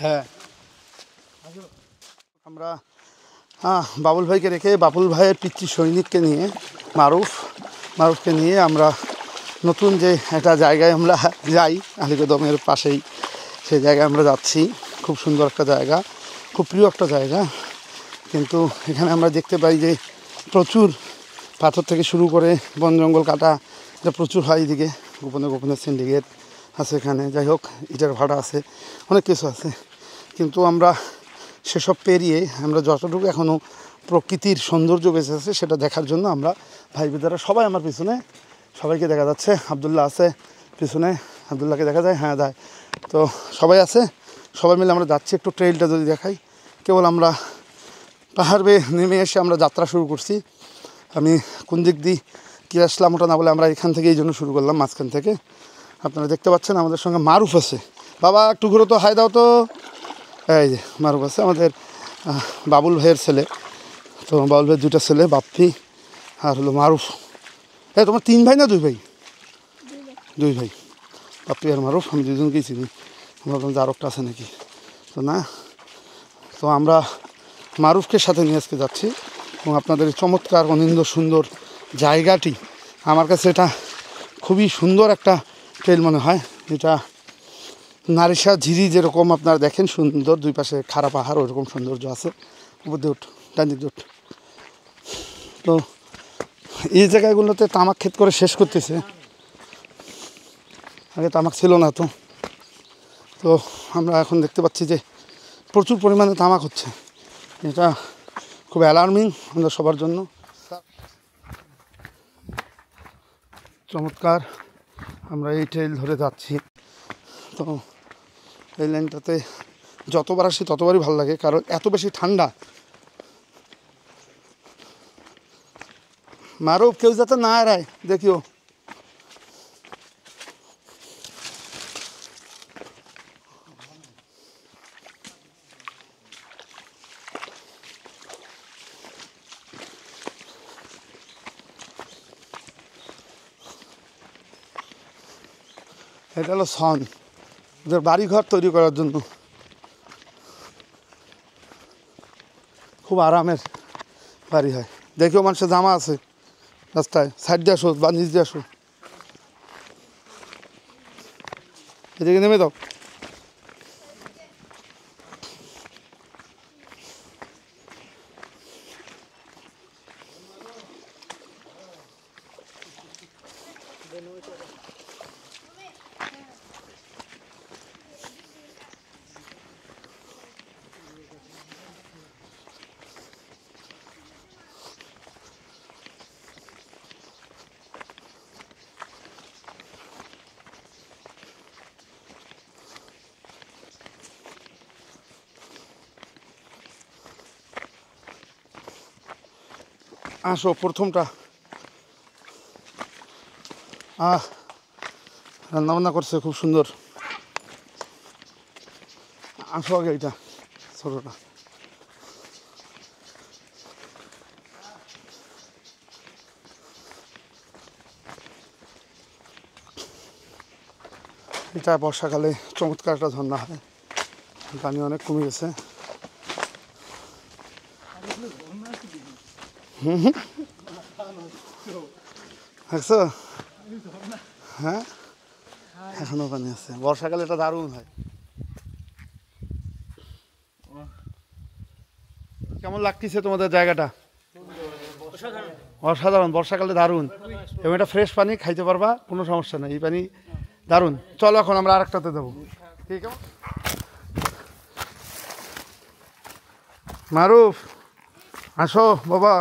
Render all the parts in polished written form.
হ্যাঁ, আমরা বাবুল ভাইকে রেখে বাবুল ভাইয়ের পিতৃ সৈনিককে নিয়ে মারুফকে নিয়ে আমরা নতুন যে একটা জায়গায় আমরা যাই, আলীকদমের পাশেই সেই জায়গায় আমরা যাচ্ছি। খুব সুন্দর একটা জায়গা, খুব প্রিয় একটা জায়গা। কিন্তু এখানে আমরা দেখতে পাই যে প্রচুর পাথর থেকে শুরু করে বন জঙ্গল কাটা এটা প্রচুর হয়। এদিকে গোপনে গোপনে সিন্ডিকেট আছে এখানে, যাই হোক ইটার ভাড়া আছে, অনেক কিছু আছে। কিন্তু আমরা সেসব পেরিয়ে আমরা যতটুকু এখনও প্রকৃতির সৌন্দর্য বেঁচে আছে সেটা দেখার জন্য আমরা ভাই বিদারা সবাই আমার পিছনে, সবাইকে দেখা যাচ্ছে। আবদুল্লাহ আছে পিছনে, আবদুল্লাহকে দেখা যায়, হ্যাঁ দেয়। তো সবাই আছে, সবাই মিলে আমরা যাচ্ছি। একটু ট্রেইলটা যদি দেখাই, কেবল আমরা পাহাড় বেয়ে নেমে এসে আমরা যাত্রা শুরু করছি। আমি কোন দিক দিয়ে কী আসলাম ওটা না বলে আমরা এখান থেকে এই জন্য শুরু করলাম, মাঝখান থেকে। আপনারা দেখতে পাচ্ছেন আমাদের সঙ্গে মারুফ আছে। বাবা একটু ঘুরো তো, হাই দাও তো। এই যে মারুফ আছে, আমাদের বাবুল ভাইয়ের ছেলে। তো বাবুল ভাইয়ের দুইটা ছেলে, বাপ্পি আর হলো মারুফ। তোমার 3 ভাই না 2 ভাই? 2 ভাই, বাপ্পি আর মারুফ। আমি দুজনকেই চিনি, ভাবলাম যে আরও একটা আছে নাকি। তো না, তো আমরা মারুফকে সাথে নিয়ে আজকে যাচ্ছি এবং আপনাদের এই চমৎকার অনিন্দ সুন্দর জায়গাটি, আমার কাছে এটা খুবই সুন্দর একটা ট্রেল মনে হয়। এটা নারিশা ঝিরি যেরকম আপনারা দেখেন সুন্দর, 2 পাশে খাড়া পাহাড়, ওরকম সৌন্দর্য আছে। উপর দিয়ে উঠ, ডান দিক দিয়ে উঠ। তো এই জায়গাগুলোতে তামাক ক্ষেত করে শেষ করতেছে, আগে তামাক ছিল না। তো তো আমরা এখন দেখতে পাচ্ছি যে প্রচুর পরিমাণে তামাক হচ্ছে। এটা খুব অ্যালার্মিং আমাদের সবার জন্য। চমৎকার, আমরা এই ট্রেল ধরে যাচ্ছি। তো এই লাইনটাতে যতবার আসি ততবারই ভালো লাগে, কারণ এত বেশি ঠান্ডা। মারুফ কেউ যাতে না এড়ায় দেখিও। এটা হলো সন, ওদের বাড়িঘর তৈরি করার জন্য। খুব আরামের বাড়ি হয়। দেখেও মানুষের জামা আছে রাস্তায়, সাইড দিয়ে আসো বা নিচ দিয়ে আসো। এদিকে নেমে দাও। আসো প্রথমটা। রান্নাবান্না করছে খুব সুন্দর। আসো আগে, এটা ছোটোটা। এটা বর্ষাকালে চমৎকার একটা ঝর্ণা হয়, পানি অনেক কমে গেছে। দেখছো? হ্যাঁ, এখনো পানি আছে। বর্ষাকালে এটা দারুণ হয়। কেমন লাগতেছে তোমাদের জায়গাটা? অসাধারণ, বর্ষাকালে দারুণ। এবং এটা ফ্রেশ পানি, খাইতে পারবা, কোনো সমস্যা নেই। এই পানি দারুণ। চলো এখন আমরা আরেকটাতে দেবো। ঠিক আছে মারুফ, আসো বাবা।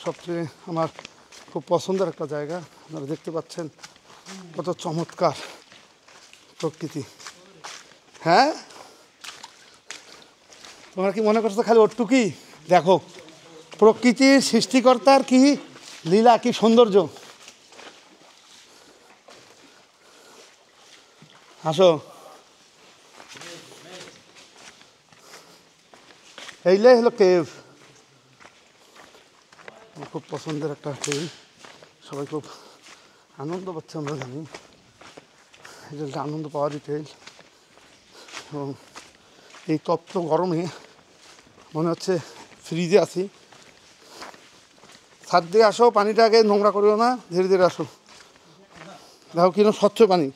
সবচেয়ে আমার খুব পছন্দের একটা জায়গা, আপনারা দেখতে পাচ্ছেন কত চমৎকার প্রকৃতি। হ্যাঁ, তোমরা কি মনে করছো খালি ওটুকুই? দেখো প্রকৃতির সৃষ্টিকর্তার কি লীলা, কি সৌন্দর্য। আসো, এইলে হলো কেভ। খুব পছন্দের একটা কেভ, সবাই খুব আনন্দ পাচ্ছে আমরা জানি। এটা হচ্ছে আনন্দ পাওয়ারই ট্রেল এবং এই তপ্ত গরমে মনে হচ্ছে ফ্রিজে আছি। ছাদ দিয়ে আসো, পানিটা আগে নোংরা করিও না, ধীরে ধীরে আসো। দেখো কিরকম স্বচ্ছ পানি।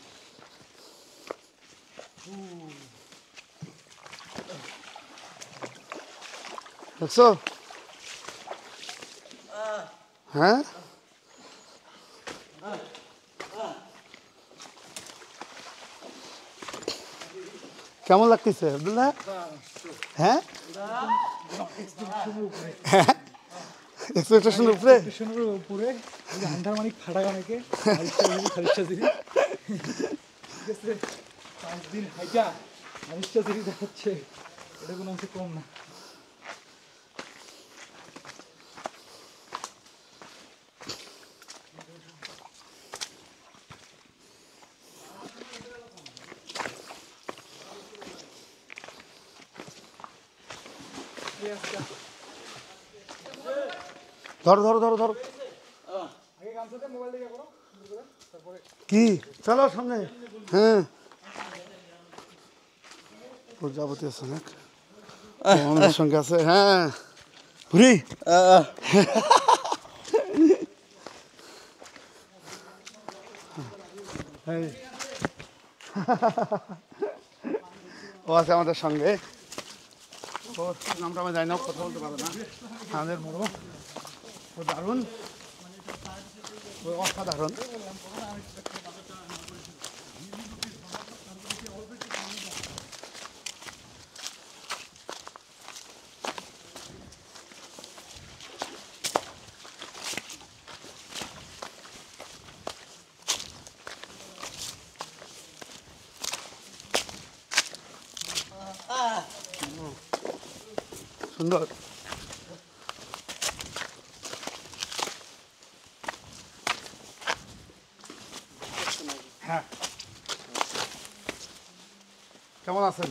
দেখছো? হ্যাঁ, কেমন লাগতেছে আব্দুল্লাহ? হ্যাঁ, এক্সপেকটেশনের উপরে উপরে আন্দারমানিক ফাটা অনেকে 5 দিন হাইটা 40 দেখাচ্ছে, এটা কোনো অংশে কম না। ধরো ধরো ধরো ধরো। কি চলো সামনে। হ্যাঁ, প্রজাপতি আছে অনেক আমাদের সঙ্গে আছে। হ্যাঁ ঘুরি ও আছে আমাদের সঙ্গে। ওর নামটা আমি জানি না, কথা বলতে পারবো না। আমাদের বড় ও দারুণ, ও অসাধারণ। সুন্দর। হ্যাঁ, কেমন আছেন?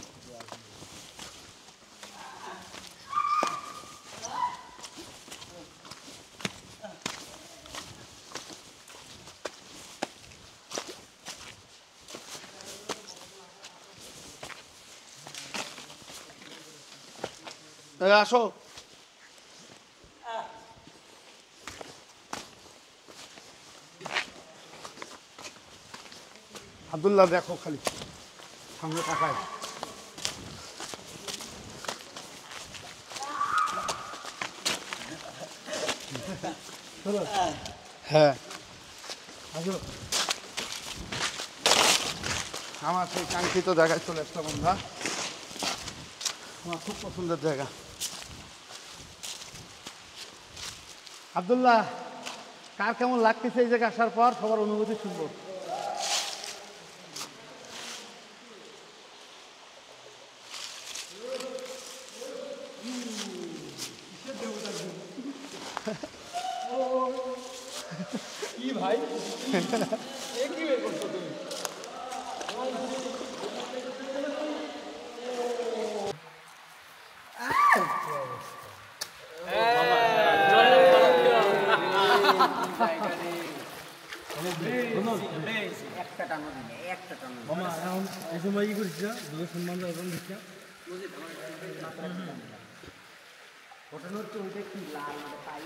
আসো। আব্দুল্লাহ দেখো খালি সামনে তাকায়। হ্যাঁ, আমার সেই কাঙ্ক্ষিত জায়গায় চলে আসলাম আমরা। আমার খুব পছন্দের জায়গা। আব্দুল্লাহ, কার কেমন লাগতেছে এই জায়গায় আসার পর? সবার অনুভূতি শুনবো। কি ভাই, এ কি বের করছো তুমি? এই সময় কি করিস না, দুটো সম্মান অর্জন দিচ্ছ। ঘটনা হচ্ছে ওইটা কি লাল পাই